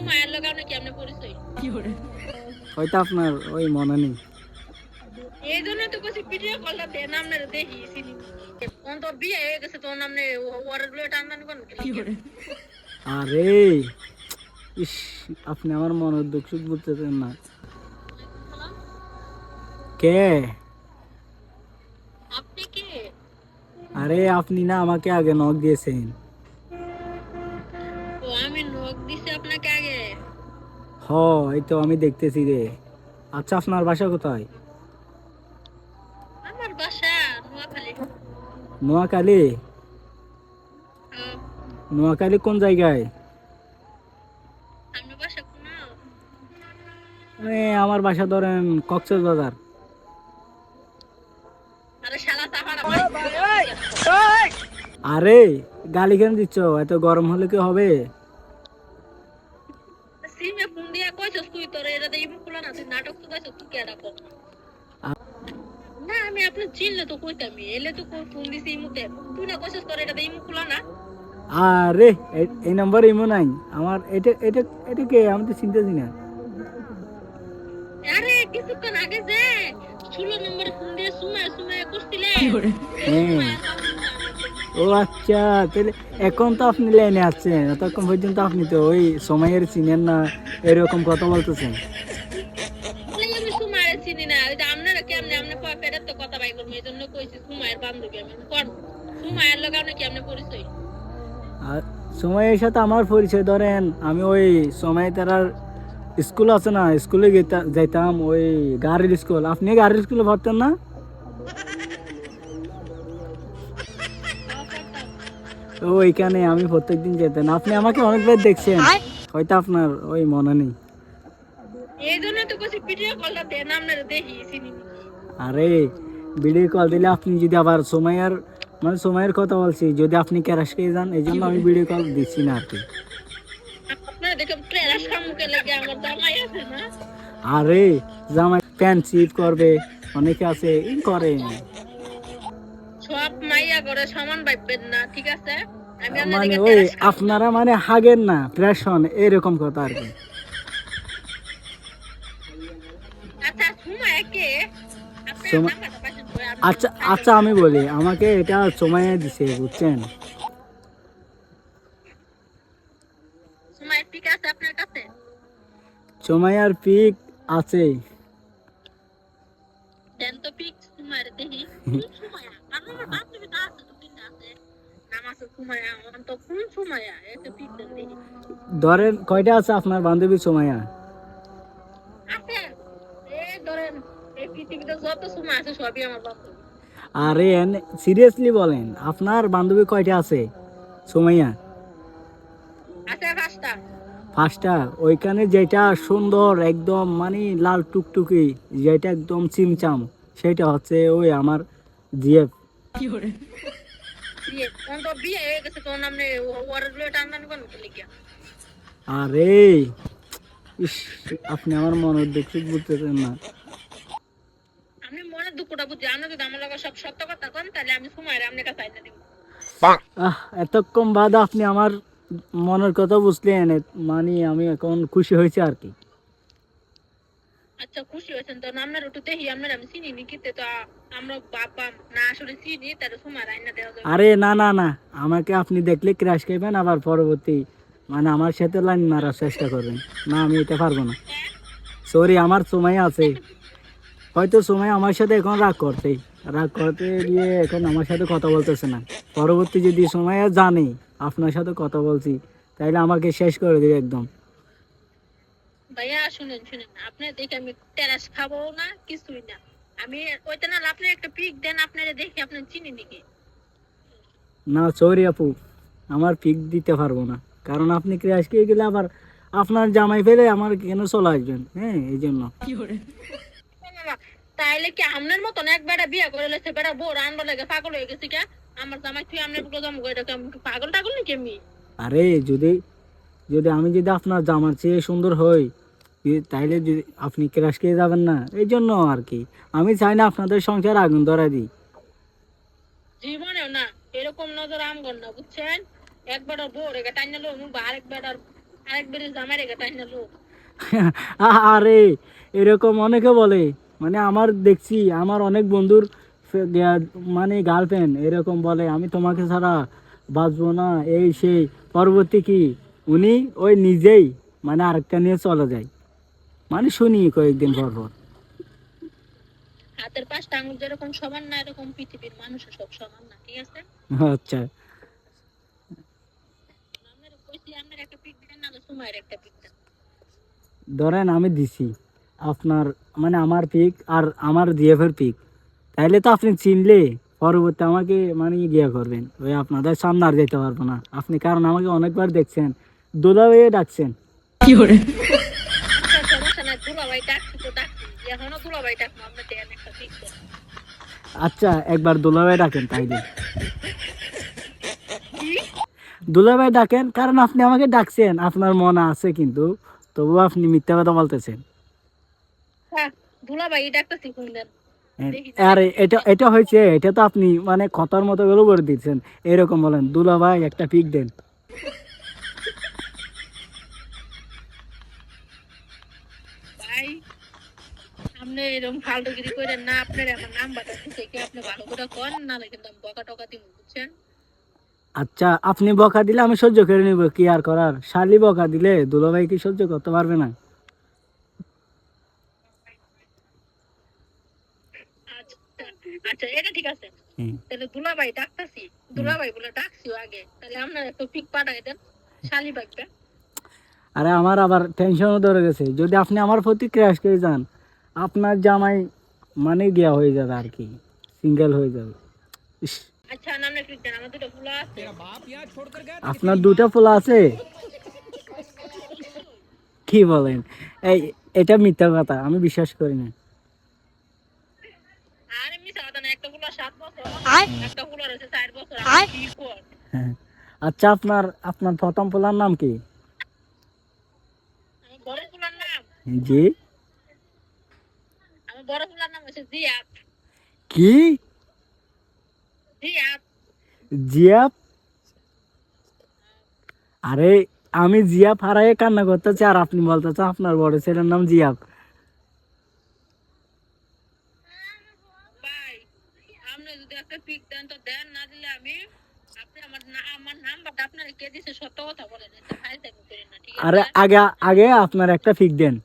সুমাইয়ার লগে আপনি কেমনে পরিচয়? হয়তো আপনার ওই মনে নেই। এই জন্য তো কইছি ভিডিও কলটা দেন আপনারা দেখি চিনি। কোন তোর বিয়ে হয়ে গেছে তোর নামে ওয়ারের গুলো টানটানি কোন কি করে? আরে ইস, আপনি আমার মনের দুঃখ সুখ বুঝতেছেন না। কে? আপনি কে? আরে আপনি না আমাকে আগে নক দিয়েছেন। ও আমি নক দিছি আপনাকে আগে। হ, এই তো আমি দেখতেছি রে। আচ্ছা, আপনার বাসা কোথায়? আমার বাসা নোয়াখালী। নোয়াখালী? হ্যাঁ, নোয়াখালী কোন জায়গায়? আমার বাসা কোন? আমার বাসা ধরেন কক্সবাজার। আরে শালা সাহারা আরে গালি কেন দিচ্ছ? এত গরম হলে কি হবে? সিমে ফোন দিয়া কইছস তুই তোর এটা দেই মুকুলা না তুই নাটক তো কইছস তুই কেডা কর না আমি আপনি চিনলে তো কইতামি এলে তো ফোন দিছি মুতে তুই না কইছস তোর এটা দেই মুকুলা না আরে এই নাম্বার ইমো নাই আমার। এটা এটা এটা কে? আমি তো চিনতেছি না। আরে কিছুক্ষণ আগে যে 16 নম্বরে ফোন দিয়ে সুমায় সুমায় করছিলে হ্যাঁ। ও আচ্ছা, তাহলে এখন তো আপনি লাইনে আছেন, ততক্ষণ পর্যন্ত আপনি তো ওই সময়ের চিনেন না, এরকম কথা বলতেছেন। আমি সুমায়ের চিনি না ওই যে আপনারা কেমনে আপনি পকেটের তো কথা বাই করবো এই জন্য কইছি সুমায়ের বান্ধবী আমি কোন সুমায়ের লগে আপনি কেমনে পরিচয়? আর সময়ের সাথে আমার পরিচয় ধরেন আমি ওই সময় তার স্কুল আছে না, স্কুলে যাইতাম, ওই গাড়ির স্কুল। আপনি গাড়ির স্কুলে পড়তেন না? তো ওইখানে আমি প্রত্যেকদিন যেতেন। আপনি আমাকে অনেকবার দেখছেন, হয়তো আপনার ওই মনে নেই। এই জন্য তো কইছি ভিডিও কলটা দেন আপনারা দেখি চিনি। আরে ভিডিও কল দিলে আপনি যদি আবার সময়ের মানে সময়ের কথা বলছি, যদি আপনি ক্যারাশ খেয়ে যান, এই জন্য আমি ভিডিও কল দিচ্ছি না আর কি। আপনারা দেখে প্রেরাস কামুকে লাগে আমার জামাই আছে না আরে জামাই প্যান্ট সিট করবে, অনেকে আছে এই করে। সব মাইয়া করে সমান ভাববেন না ঠিক আছে আমি মানে আপনাদেরকে ওই প্রেরাস আপনারা মানে হাগেন না, প্রেশন এরকম কথা আর কি। আচ্ছা সুমায়া কে আপনি সময় নাম্বারটা পাচ্ছেন তো আচ্ছা আচ্ছা, আমি বলি, আমাকে এটা সময় দিছে, বুঝছেন? সুমায়া ঠিক আছে আপনার কাছে সময় আর পিক আছে। দেন তো পিক সুমায়ার দেখি কোন সুমায়া আমার বান্ধবী তো আছে দুই তিনটা আছে নাম আছে সুমায়া আমার তো কোন সুমায়া একটা পিক দেন দেখি ধরেন কয়টা আছে আপনার বান্ধবী সময়া? আছে এই ধরেন এই পৃথিবীতে যত সুমায়া আছে সবই আমার বান্ধবী আরে সিরিয়াসলি বলেন, আপনার বান্ধবী কয়টা আছে সুমাইয়া? আছে পাঁচটা ফার্স্টটা ওইখানে যেটা সুন্দর একদম মানে লাল টুকটুকি, যেটা একদম চিমচাম, সেটা হচ্ছে ওই আমার জিএফ। বিয়ে কোন তো বিয়ে হয়ে গেছে তোর নামে ওয়ারের গুলো টানটানি কোন কি লিখিয়া আরে ইস, আপনি আমার মনের দুঃখ সুখ বুঝতেছেন না। আমি মনে দুঃখটা বুঝি আপনি যদি আমার লগে সব সত্য কথা কোন তাহলে আমি সুমায়ের আপনার কাছে আইনা দিব এতক্ষণ বাদ আপনি আমার মনের কথা বুঝলেন, মানে আমি এখন খুশি হয়েছি আর কি। আচ্ছা খুশি হয়েছেন তো আপনার একটু দেখি আপনার আমি চিনি নি কিন্তু তো আমরা বাবা না আসলে চিনি তাহলে সুমায়ের আইনা দেওয়া যাবে আরে না না না, আমাকে আপনি দেখলে ক্র্যাশ খাইবেন, আবার পরবর্তী মানে আমার সাথে লাইন মারার চেষ্টা করবেন। না, আমি এটা পারবো না। সরি, আমার সময় আছে। হয়তো সময় আমার সাথে এখন রাগ করতে গিয়ে এখন আমার সাথে কথা বলতেছে না। পরবর্তী যদি সময় জানে আপনার সাথে কথা বলছি, তাইলে আমাকে শেষ করে দেবে একদম। ভাইয়া শুনেন শুনেন আপনি দেখে আমি টেরাস খাবো না কিছুই না আমি ওইটা না আপনি একটা পিক দেন আপনারে দেখি আপনি চিনি নাকি না সরি আপু, আমার পিক দিতে পারবো না, কারণ আপনি ক্র্যাশ খেয়ে গেলে আবার আপনার জামাই ফেলে আমার কেন চলে আসবেন? হ্যাঁ, এই জন্য। তাইলে কি আপনার মতন এক বেটা বিয়ে করে লেছে বেটা বউ রান্না লাগে পাগল হয়ে গেছে কে আমার জামাই তুই আপনার বুকে জম করে পাগল টাগল নাকি আমি আরে যদি যদি আমি যদি আপনার জামার চেয়ে সুন্দর হই, তাইলে যদি আপনি ক্রাশ খেয়ে যাবেন না, এই জন্য আর কি। আমি চাই না আপনাদের সংসার আগুন ধরা দিই। জীবনেও না এরকম নজর আমগর না বুঝছেন একবার বউ রেখে টাইনা লো আরেক বেটার আরেকবার জামাই রেখে তাই না লোক। আরে এরকম অনেকে বলে, মানে আমার দেখছি আমার অনেক বন্ধুর মানে গার্লফ্রেন্ড এরকম বলে আমি তোমাকে ছাড়া বাঁচবো না, এই সেই। পরবর্তী কি উনি ওই নিজেই মানে আরেকটা নিয়ে চলে যায়, মানে শুনি কয়েকদিন পর পর। হাতের পাঁচটা আঙুল যেরকম সমান না, এরকম পৃথিবীর মানুষের সব সমান না, ঠিক আছে? আচ্ছা আপনার কইছি আপনার একটা পিক দেন, না সময়ের একটা পিক দেন। ধরেন আমি দিছি আপনার মানে আমার পিক আর আমার জিএফের পিক, তাইলে তো আপনি চিনলে পরবর্তী আমাকে মানে গিয়া করবেন, ওই আপনাদের সামনে আর যেতে পারবো না আপনি, কারণ আমাকে অনেকবার দেখছেন দুলা হয়ে ডাকছেন। আচ্ছা সমস্যা নাই, দুলাভাই ডাকছি তো ডাকছি, এখনো দুলাভাই ডাকবো, আপনার দেন একটা পিক দেন। আচ্ছা একবার দুলাভাই ডাকেন তাইলে, কি? দুলাভাই ডাকেন, কারণ আপনি আমাকে ডাকছেন আপনার মনে আছে, কিন্তু তবুও আপনি মিথ্যা কথা বলতেছেন। হ্যাঁ, দুলাভাই ডাকতেছি, ফোন দেন। দেখি না আরে দেখি এটা এটা হয়েছে, এটা তো আপনি মানে কথার মতো গেলে বলে দিচ্ছেন, এরকম বলেন দুলাভাই একটা পিক দেন। ভাই, আপনি এরকম ফালতুগিরি করেন না, আপনার আমার নাম্বারটা দিতে কি আপনি ভালো করে কন, না কিন্তু আমি বকা টকা দিব, বুঝছেন? আচ্ছা আপনি বকা দিলে আমি সহ্য করে নিব, কি আর করার, শালি বকা দিলে দুলাভাই কি সহ্য করতে পারবে না? আচ্ছা আচ্ছা, এটা ঠিক আছে। হুম, তাহলে দুলাভাই ডাকতাছি, দুলাভাই বলে ডাকছিও আগে, তাহলে আপনার একটা পিক পাঠাই দেন, শালি বাগবে। আরে আমার আবার টেনশনও ধরে গেছে, যদি আপনি আমার প্রতি ক্র্যাশ করে যান আপনার জামাই মানে গিয়া হয়ে যাবে আর কি, সিঙ্গেল হয়ে যাবে। ইস, আচ্ছা নামে পিক দেন, আমার দুটো ফুলা আছে। আপনার দুটা পোলা আছে? কি বলেন, এই এটা মিথ্যা কথা, আমি বিশ্বাস করি না। আরে মিছা কথা না, একটা ফুলা 7 বছর, একটা ফুলা রয়েছে 4 বছর, আমি কি কর? হ্যাঁ। আচ্ছা আপনার আপনার প্রথম পোলার নাম কি? আমার বড় ফুলার নাম, জি? আমার বড় ফুলার নাম হচ্ছে জিয়াদ। কি? জিয়াদ। জিয়াপ? আরে আমি জিয়াপ হারাই কান্না করতেছি আর আপনি বলতেছেন আপনার বড় ছেলের নাম জিয়াপ। ভাই, আপনি যদি একটা পিক দেন তো দেন, না দিলে আমি, আপনি আমার নাম্বারটা আপনার কে দিছে সত্য কথা বলেন, এটা ফাইল টাইপ করেন না, ঠিক আরে আছে? আগে আগে আপনার একটা ফিক দেন।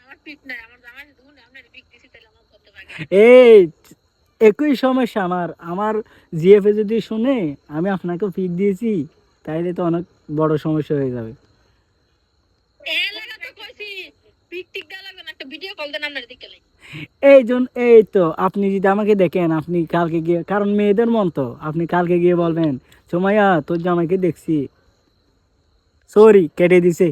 আমার পিক নাই, আমার জামাই যদি শুনে আপনার পিক দিছি, তাহলে আমার কত লাগে? এই একই সমস্যা আমার, আমার জিএফএ যদি শুনে আমি আপনাকে ফিক দিয়েছি তাইলে তো অনেক বড় সমস্যা হয়ে যাবে। এ লাগা তো কইছি, পিক টিক দেওয়া লাগবে না, একটা ভিডিও কল দেন আপনার দিকে লাই। এই তো আপনি যদি আমাকে দেখেন, আপনি কালকে গিয়ে, কারণ মেয়েদের মন তো, আপনি কালকে গিয়ে বলবেন সুমাইয়া তোর জামাইকে দেখছি, সরি কেটে দিছে।